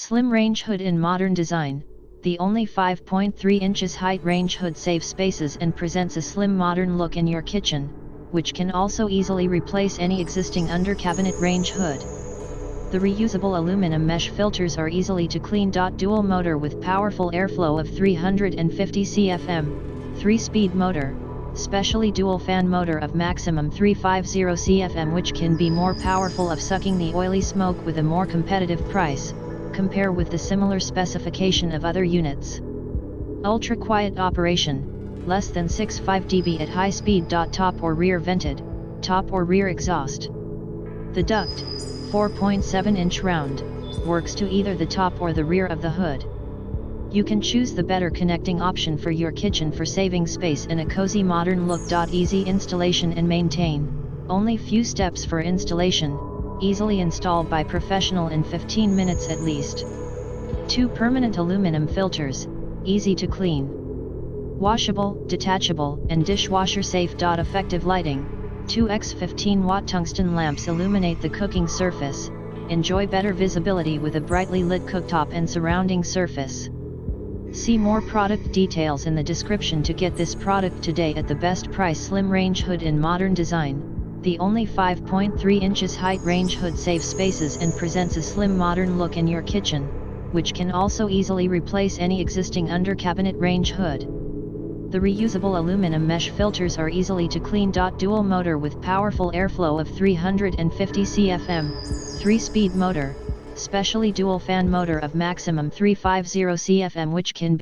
Slim range hood in modern design. The only 5.3 inches height range hood saves spaces and presents a slim modern look in your kitchen, which can also easily replace any existing under-cabinet range hood. The reusable aluminum mesh filters are easily to clean. Dual motor with powerful airflow of 350 cfm, 3-speed motor, specially dual fan motor of maximum 350 cfm, which can be more powerful of sucking the oily smoke with a more competitive price. Compare with the similar specification of other units. Ultra quiet operation, less than 65 dB at high speed. Top or rear vented, top or rear exhaust. The duct, 4.7-inch round, works to either the top or the rear of the hood. You can choose the better connecting option for your kitchen for saving space and a cozy modern look. Easy installation and maintain, only few steps for installation, easily installed by professional in 15 minutes at least. 2 permanent aluminum filters, easy to clean. Washable, detachable, and dishwasher safe. Effective lighting, 2x 15-watt tungsten lamps illuminate the cooking surface. Enjoy better visibility with a brightly lit cooktop and surrounding surface. See more product details in the description to get this product today at the best price. Slim range hood in modern design. The only 5.3 inches height range hood saves spaces and presents a slim modern look in your kitchen, which can also easily replace any existing under-cabinet range hood. The reusable aluminum mesh filters are easily to clean. Dual motor with powerful airflow of 350 cfm, 3-speed motor, specially dual fan motor of maximum 350 cfm, which can